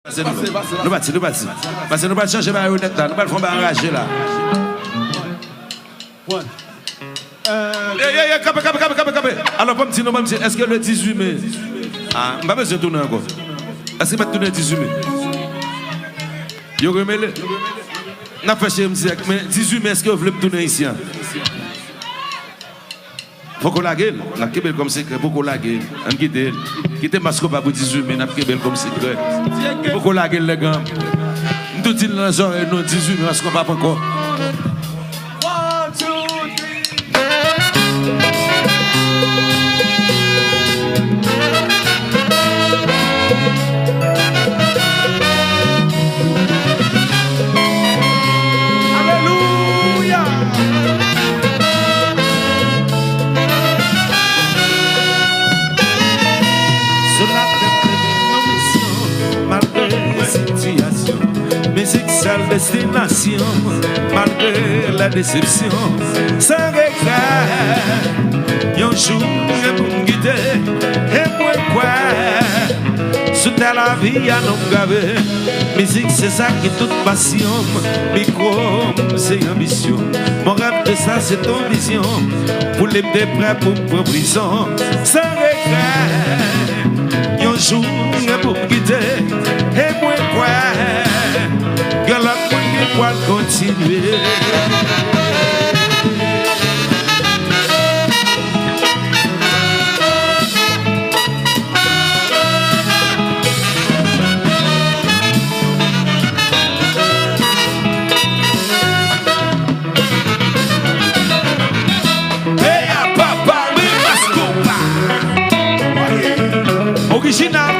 Nous bâtis. Parce que nous ne changer ma honnête là, nous ne pouvons pas enrager là. Alors, comme si nous est-ce que le 18 mai, ah, je ne vais pas tourner encore. Est-ce que je vais tourner le 18 mai? Yo remele. N'a pas chez MC, mais 18 mai, est-ce que vous voulez tourner ici? Faut qu'on la gueule, on a kebel comme secret, faut qu'on la gueule. On quitte masque pas pour 18 mai, on a kebel comme secret. Faut qu'on la gueule les gars. Nous disons dans les oreilles, nous 18 mai, parce qu'on va pas encore. Destination, malgré la déception, sans regret, yon jour, je me guide, et moi quoi, sous la vie, à nous graver, musique c'est ça qui est toute passion, micro, c'est ambition, mon rêve de ça c'est ton vision, pour les prêts pour prendre prison, sans regret, yon jour, je me guide, et moi quoi, que la poigne pour continuer. Hey, papa, mi mascopa. Original.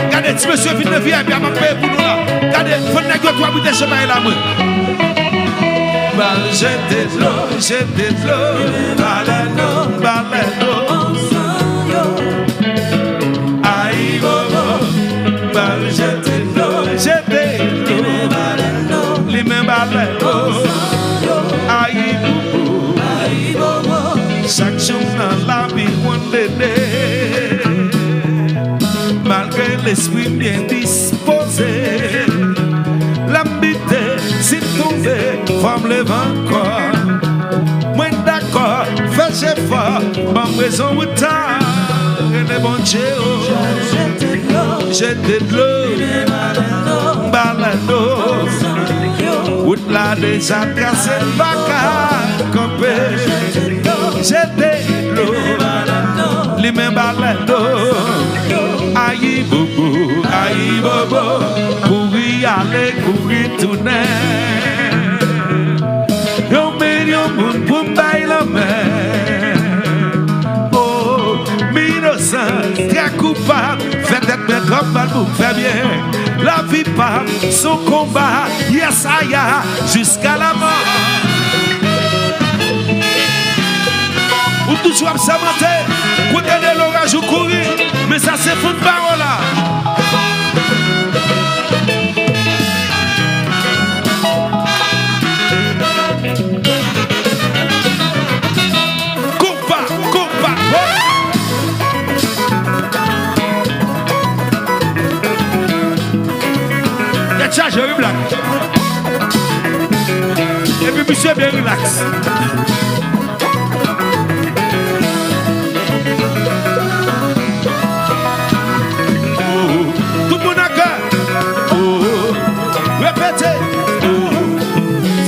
Regardez, monsieur, vite le vieux, bien m'appeler pour nous là. Regardez, faut négocier toi, vous déchirez la main. J'ai de l'eau, baleno. Aïe, bobo, j'ai de l'eau, les mains baleno. Aïe, bobo, chaque jour dans la vie, on l'est. Malgré l'esprit bien disposé, l'ambité s'y tombé, forme le vent encore. Moi d'accord, fais effort, bonne raison ou tard. Et les bons Dieu, j'ai de l'eau, balado. Route là déjà cassé, vaca, campé. J'ai de l'eau, les mains balado. Aïe bobo, courir aller, courir tourner. Yon million moun pour m'bailler la main. Oh, innocent, très coupable, fait être comme mal pour faire bien. La vie pas, son combat, yes aya, jusqu'à la mort. Ou toujours absamenté, côté de l'orage ou courir, mais ça c'est fou de parole là. Coupa, il y a déjà j'ai eu blague. Et puis monsieur bien relax.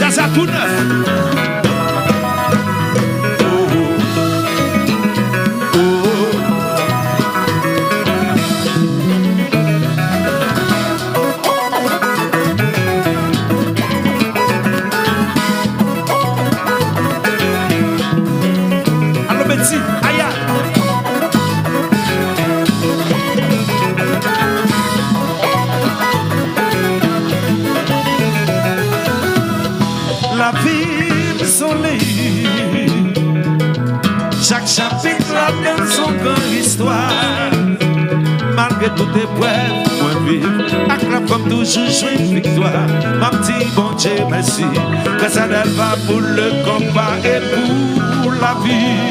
Ça tout neuf. toute épreuve, moi vivre. Avec la femme toujours jouer une victoire. Ma petite bon Dieu, merci. Que ça ne va pour le combat et pour la vie.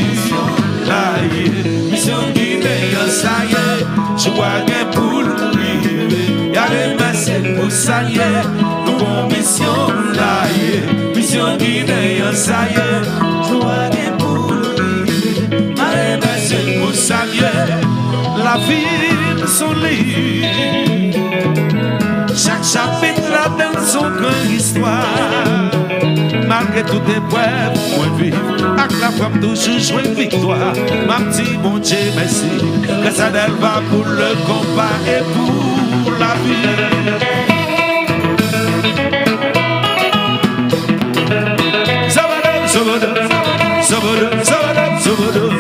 Mission Guinée, ça y est, je vois bien pour lui. Y'a les masses pour ça y est, nous avons mission là. Mission Guinée, ça y est, je vois bien pour lui. Y'a les masses pour ça y est, la vie de son lit. Chaque chapitre a dans son grande histoire. Malgré toutes les épreuves, moi vivre. Avec la femme toujours jouer une victoire. Ma petite bon Dieu, merci. Que ça d'elle va pour le combat et pour la vie. Zabadou, zabadou, zabadou, zabadou, zabadou.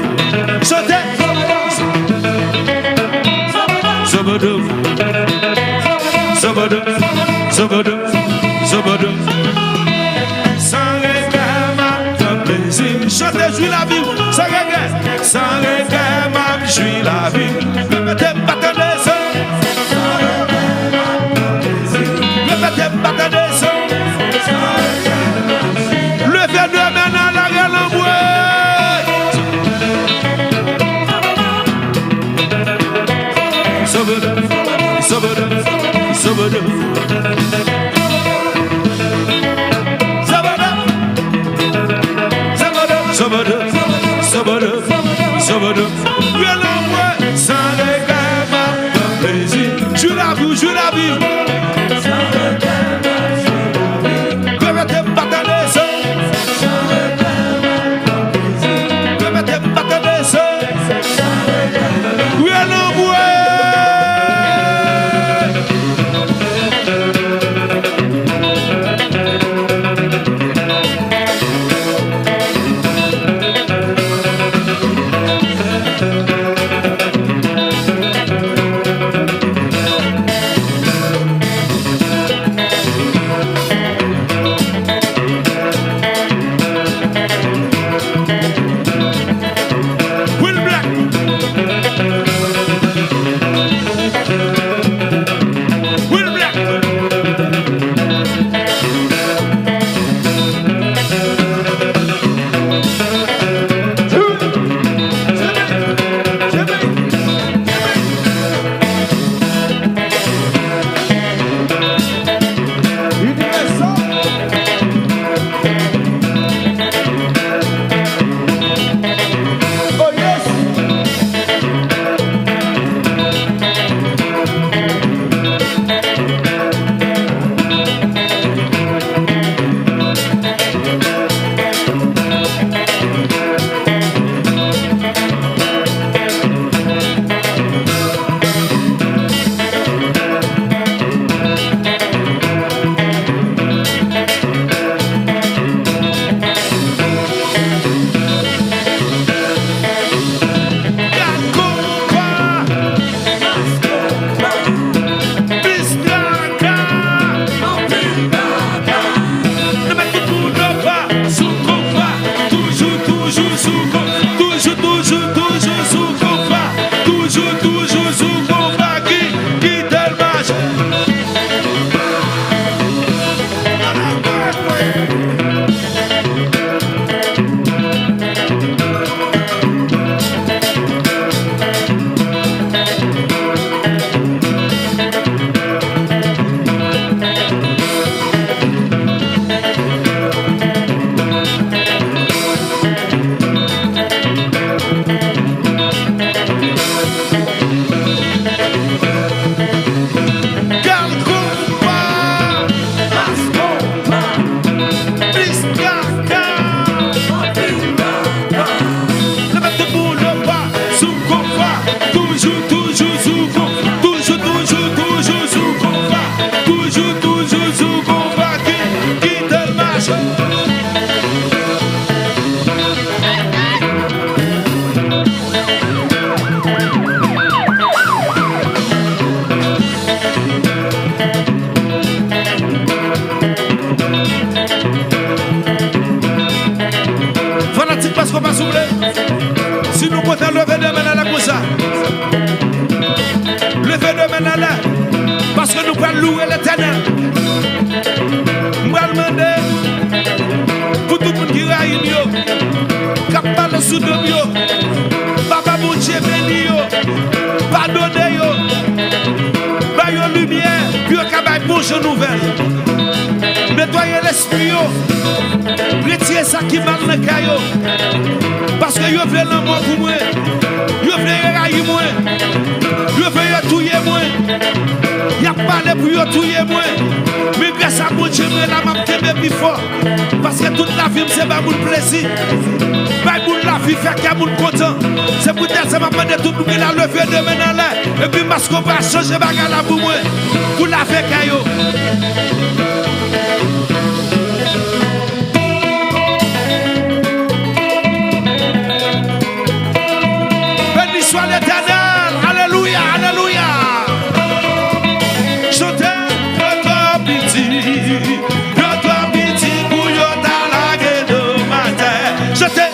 Sautez. Zabadou, zabadou, zabadou, zabadou. Chantez, jouis la vie, sans regret, sans regret, m'a jouis la vie. Ne mettez pas ta descente, ne mettez pas ta descente. Levez deux mains à l'arrière l'envoi. Sauve-le, sauve-le, sauve-le. Sabadou, sabadou, viens l'envoi, sans regret, ma plaisir. Je la vie, je la vie. Remettez pas ta descente. Remettez pas ta descente. Viens l'envoi. Si nous comptons lever de main à la cause, lever de l'éternel. Je vais demander pour tout le monde qui raille, qui parle sous de yo. Papa mon Dieu béni yo. Pardonnez yo. Ba yo lumière, puis yo ka bonjour nouvelle. Nettoyez l'esprit yo. Retirer ça qui mal dans caillou. Parce que yo veut l'amour pour moi. Yo veut railler moi. Yo veut touyer moi. Y a parlé pour yo touyer moi. Mais grâce à mon Dieu, la m'a t'aimer plus fort. Parce que toute la vie, c'est pas mon plaisir. Pas mon la vie, fait qu'il y a mon content. C'est pour dire que ça m'a demandé tout le monde à lever de main dans l'air. Et puis, parce qu'on va changer bagarre pour moi. Pour la faire caillou. Béni soit l'Éternel. Alléluia, alléluia. Chantez, notre pitié. Notre pitié pour yo dans la gueule de matin. Chantez.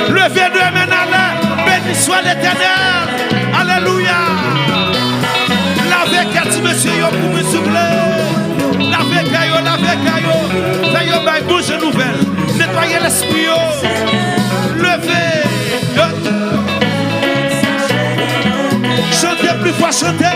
Levez de main à l'air, béni soit l'Éternel. Alléluia. Lavez quatre monsieur pour me souffler. Lavez caillot. Faites une bouche nouvelle. Nettoyez l'esprit. Levez. Chantez plus fort, chantez.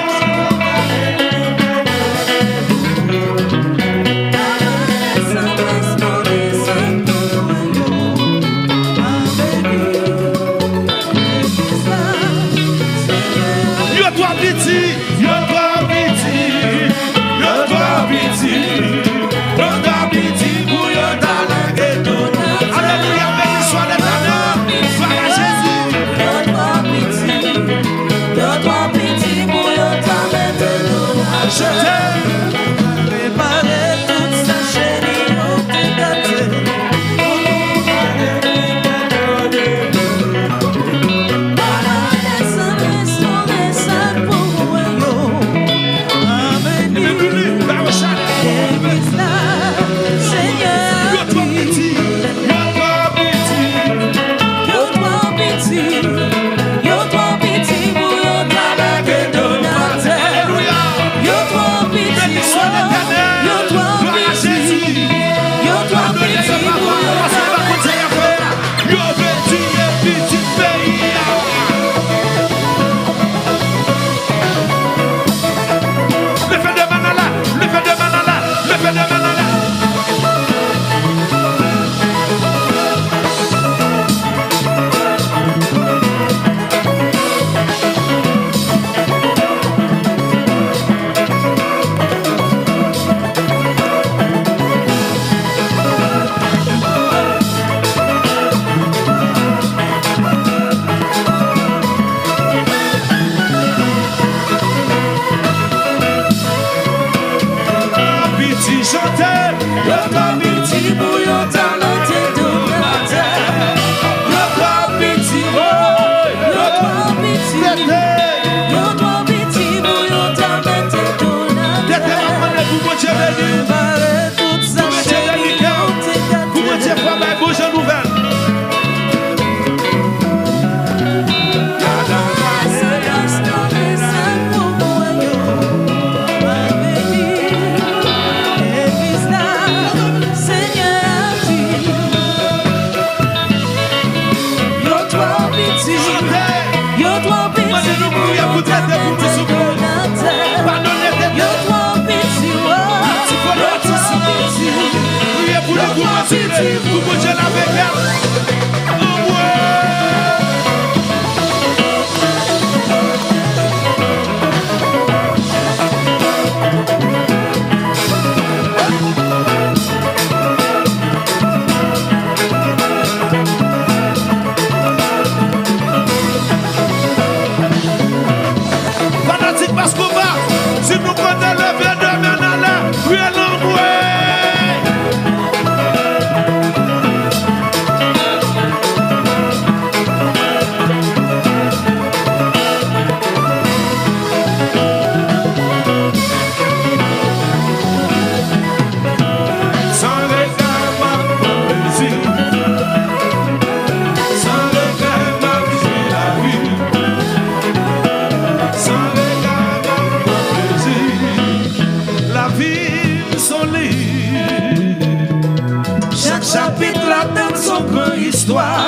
chapitre là dans son grand histoire.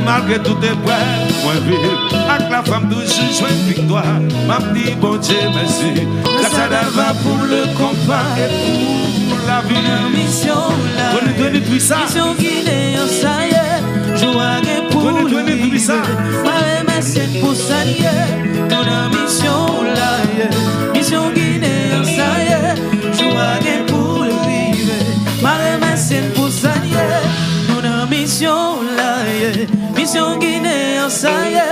Malgré tout est prêt, moi vivre avec la femme toujours joie une victoire. M'a dit bon Dieu merci, grâce à Dava pour le combat et pour la vie. Mission là, mission Guinée, ça y est, jouer pour lui. Merci pour ça y est, nous la mission là, mission Guinée, ça y est, jouer pour lui. Merci pour ça y est, nous la mission là, mission Guinée, ça y est.